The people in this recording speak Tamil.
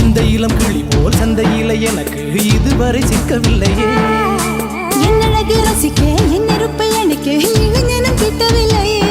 இந்த இளம் கிளி போல் சந்தையில எனக்கு இதுவரை சிக்கவில்லையே. என் அழகு ரசிக்க என் நெருப்பை அணைக்க இளைஞனும் கிட்டவில்லையே.